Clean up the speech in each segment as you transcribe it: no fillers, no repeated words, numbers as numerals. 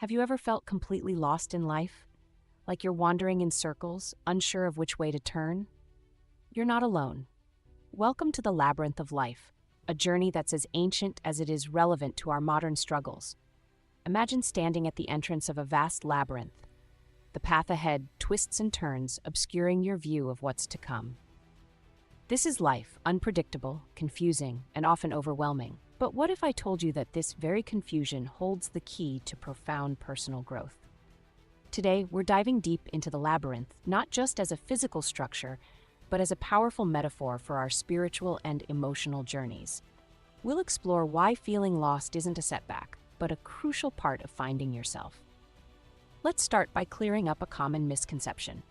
Have you ever felt completely lost in life? Like you're wandering in circles, unsure of which way to turn? You're not alone. Welcome to the labyrinth of life, a journey that's as ancient as it is relevant to our modern struggles. Imagine standing at the entrance of a vast labyrinth. The path ahead twists and turns, obscuring your view of what's to come. This is life, unpredictable, confusing, and often overwhelming. But what if I told you that this very confusion holds the key to profound personal growth? Today, we're diving deep into the labyrinth, not just as a physical structure, but as a powerful metaphor for our spiritual and emotional journeys. We'll explore why feeling lost isn't a setback, but a crucial part of finding yourself. Let's start by clearing up a common misconception.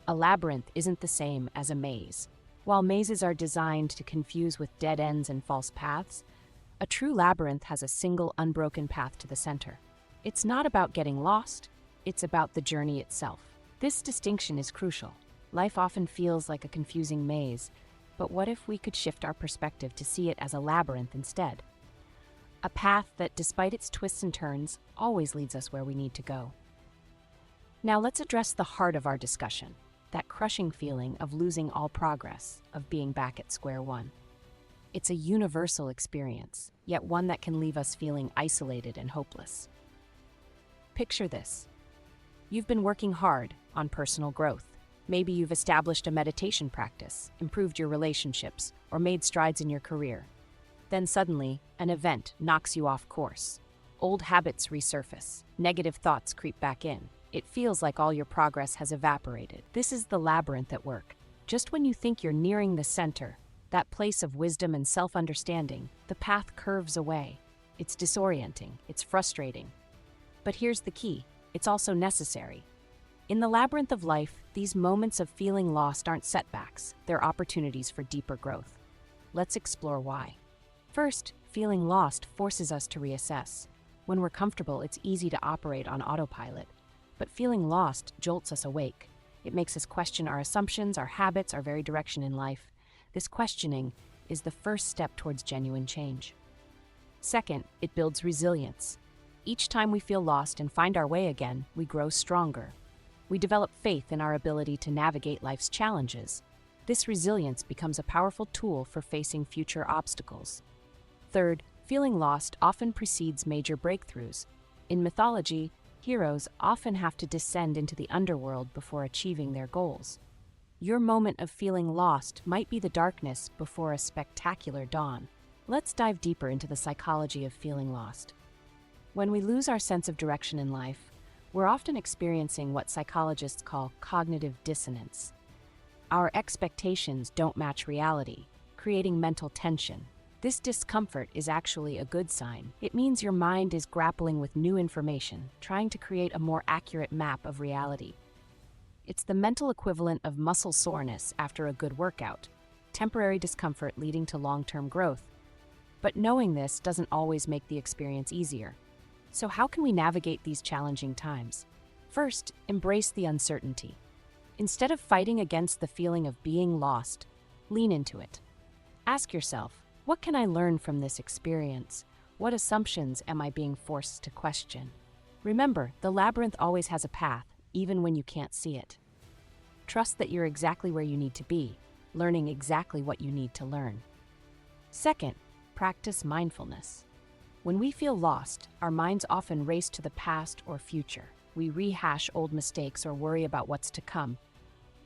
A labyrinth isn't the same as a maze. While mazes are designed to confuse with dead ends and false paths, a true labyrinth has a single unbroken path to the center. It's not about getting lost, it's about the journey itself. This distinction is crucial. Life often feels like a confusing maze, but what if we could shift our perspective to see it as a labyrinth instead? A path that, despite its twists and turns, always leads us where we need to go. Now let's address the heart of our discussion, that crushing feeling of losing all progress, of being back at square one. It's a universal experience, yet one that can leave us feeling isolated and hopeless. Picture this. You've been working hard on personal growth. Maybe you've established a meditation practice, improved your relationships, or made strides in your career. Then suddenly, an event knocks you off course. Old habits resurface, negative thoughts creep back in. It feels like all your progress has evaporated. This is the labyrinth at work. Just when you think you're nearing the center, that place of wisdom and self-understanding, the path curves away. It's disorienting, it's frustrating. But here's the key, it's also necessary. In the labyrinth of life, these moments of feeling lost aren't setbacks, they're opportunities for deeper growth. Let's explore why. First, feeling lost forces us to reassess. When we're comfortable, it's easy to operate on autopilot. But feeling lost jolts us awake. It makes us question our assumptions, our habits, our very direction in life. This questioning is the first step towards genuine change. Second, it builds resilience. Each time we feel lost and find our way again, we grow stronger. We develop faith in our ability to navigate life's challenges. This resilience becomes a powerful tool for facing future obstacles. Third, feeling lost often precedes major breakthroughs. In mythology, heroes often have to descend into the underworld before achieving their goals. Your moment of feeling lost might be the darkness before a spectacular dawn. Let's dive deeper into the psychology of feeling lost. When we lose our sense of direction in life, we're often experiencing what psychologists call cognitive dissonance. Our expectations don't match reality, creating mental tension. This discomfort is actually a good sign. It means your mind is grappling with new information, trying to create a more accurate map of reality. It's the mental equivalent of muscle soreness after a good workout, temporary discomfort leading to long-term growth. But knowing this doesn't always make the experience easier. So how can we navigate these challenging times? First, embrace the uncertainty. Instead of fighting against the feeling of being lost, lean into it. Ask yourself, what can I learn from this experience? What assumptions am I being forced to question? Remember, the labyrinth always has a path, even when you can't see it. Trust that you're exactly where you need to be, learning exactly what you need to learn. Second, practice mindfulness. When we feel lost, our minds often race to the past or future. We rehash old mistakes or worry about what's to come.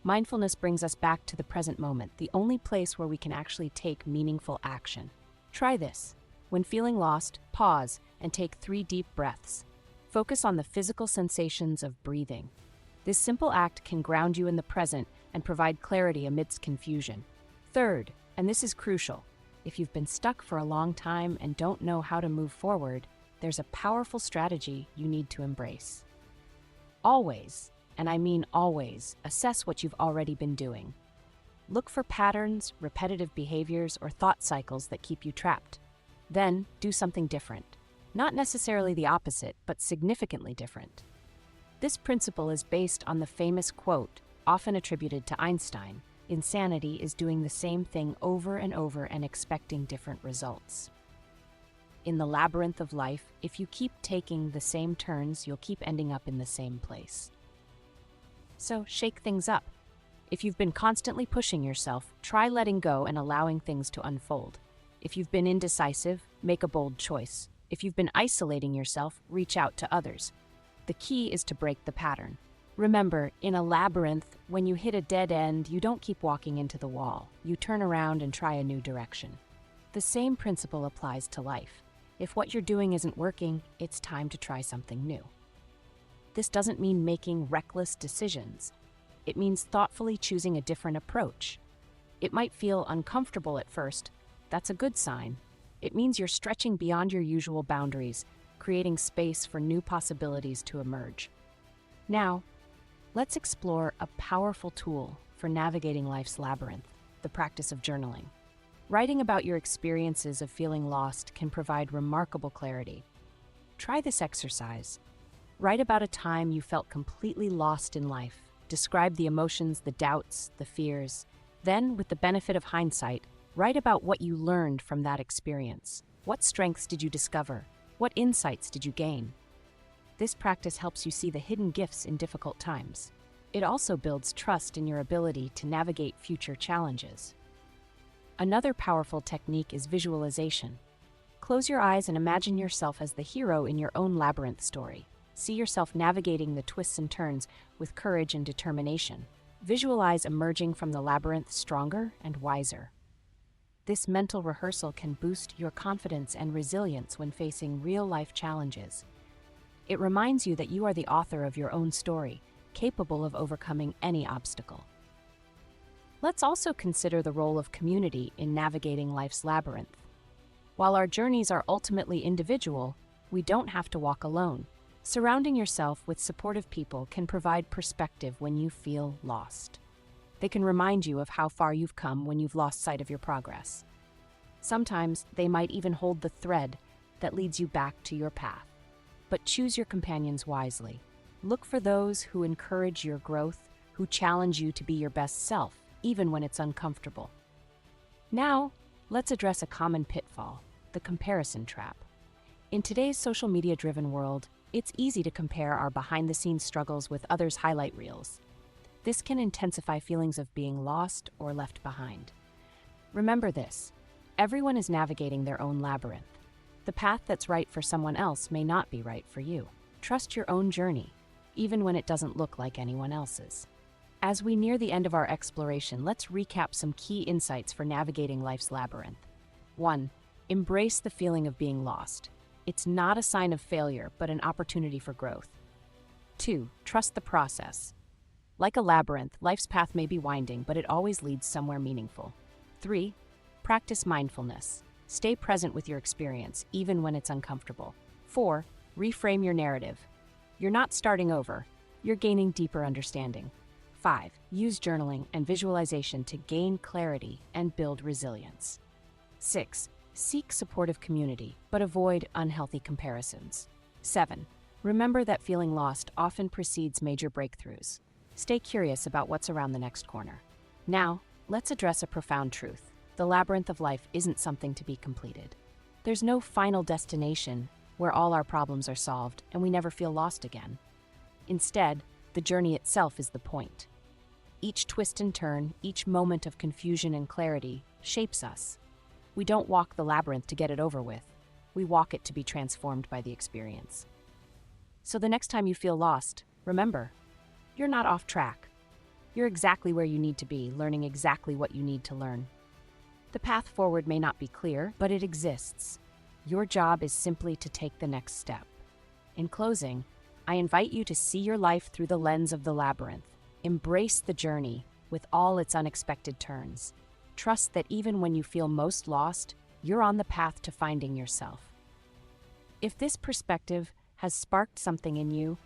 Mindfulness brings us back to the present moment, the only place where we can actually take meaningful action. Try this. When feeling lost, pause and take 3 deep breaths. Focus on the physical sensations of breathing. This simple act can ground you in the present and provide clarity amidst confusion. Third, and this is crucial, if you've been stuck for a long time and don't know how to move forward, there's a powerful strategy you need to embrace. Always, and I mean always, assess what you've already been doing. Look for patterns, repetitive behaviors, or thought cycles that keep you trapped. Then, do something different. Not necessarily the opposite, but significantly different. This principle is based on the famous quote, often attributed to Einstein, "Insanity is doing the same thing over and over and expecting different results." In the labyrinth of life, if you keep taking the same turns, you'll keep ending up in the same place. So shake things up. If you've been constantly pushing yourself, try letting go and allowing things to unfold. If you've been indecisive, make a bold choice. If you've been isolating yourself, reach out to others. The key is to break the pattern. Remember, in a labyrinth, when you hit a dead end, you don't keep walking into the wall. You turn around and try a new direction. The same principle applies to life. If what you're doing isn't working, it's time to try something new. This doesn't mean making reckless decisions. It means thoughtfully choosing a different approach. It might feel uncomfortable at first. That's a good sign. It means you're stretching beyond your usual boundaries, creating space for new possibilities to emerge. Now, let's explore a powerful tool for navigating life's labyrinth, the practice of journaling. Writing about your experiences of feeling lost can provide remarkable clarity. Try this exercise. Write about a time you felt completely lost in life. Describe the emotions, the doubts, the fears. Then, with the benefit of hindsight, write about what you learned from that experience. What strengths did you discover? What insights did you gain? This practice helps you see the hidden gifts in difficult times. It also builds trust in your ability to navigate future challenges. Another powerful technique is visualization. Close your eyes and imagine yourself as the hero in your own labyrinth story. See yourself navigating the twists and turns with courage and determination. Visualize emerging from the labyrinth stronger and wiser. This mental rehearsal can boost your confidence and resilience when facing real-life challenges. It reminds you that you are the author of your own story, capable of overcoming any obstacle. Let's also consider the role of community in navigating life's labyrinth. While our journeys are ultimately individual, we don't have to walk alone. Surrounding yourself with supportive people can provide perspective when you feel lost. They can remind you of how far you've come when you've lost sight of your progress. Sometimes they might even hold the thread that leads you back to your path. But choose your companions wisely. Look for those who encourage your growth, who challenge you to be your best self, even when it's uncomfortable. Now, let's address a common pitfall, the comparison trap. In today's social media-driven world, it's easy to compare our behind-the-scenes struggles with others' highlight reels. This can intensify feelings of being lost or left behind. Remember this, everyone is navigating their own labyrinth. The path that's right for someone else may not be right for you. Trust your own journey, even when it doesn't look like anyone else's. As we near the end of our exploration, let's recap some key insights for navigating life's labyrinth. 1. Embrace the feeling of being lost. It's not a sign of failure, but an opportunity for growth. 2. Trust the process. Like a labyrinth, life's path may be winding, but it always leads somewhere meaningful. 3. Practice mindfulness. Stay present with your experience, even when it's uncomfortable. 4. Reframe your narrative. You're not starting over, you're gaining deeper understanding. 5. Use journaling and visualization to gain clarity and build resilience. 6. Seek supportive community, but avoid unhealthy comparisons. 7. Remember that feeling lost often precedes major breakthroughs. Stay curious about what's around the next corner. Now, let's address a profound truth. The labyrinth of life isn't something to be completed. There's no final destination where all our problems are solved and we never feel lost again. Instead, the journey itself is the point. Each twist and turn, each moment of confusion and clarity shapes us. We don't walk the labyrinth to get it over with. We walk it to be transformed by the experience. So the next time you feel lost, remember, you're not off track. You're exactly where you need to be, learning exactly what you need to learn. The path forward may not be clear, but it exists. Your job is simply to take the next step. In closing, I invite you to see your life through the lens of the labyrinth. Embrace the journey with all its unexpected turns. Trust that even when you feel most lost, you're on the path to finding yourself. If this perspective has sparked something in you,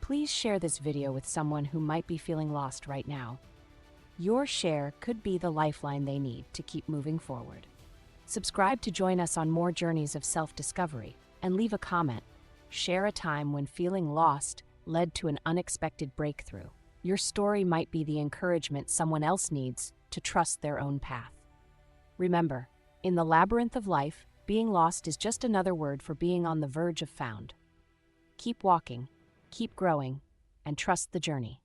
please share this video with someone who might be feeling lost right now. Your share could be the lifeline they need to keep moving forward. Subscribe to join us on more journeys of self-discovery and leave a comment. Share a time when feeling lost led to an unexpected breakthrough. Your story might be the encouragement someone else needs to trust their own path. Remember, in the labyrinth of life, being lost is just another word for being on the verge of found. Keep walking, keep growing, and trust the journey.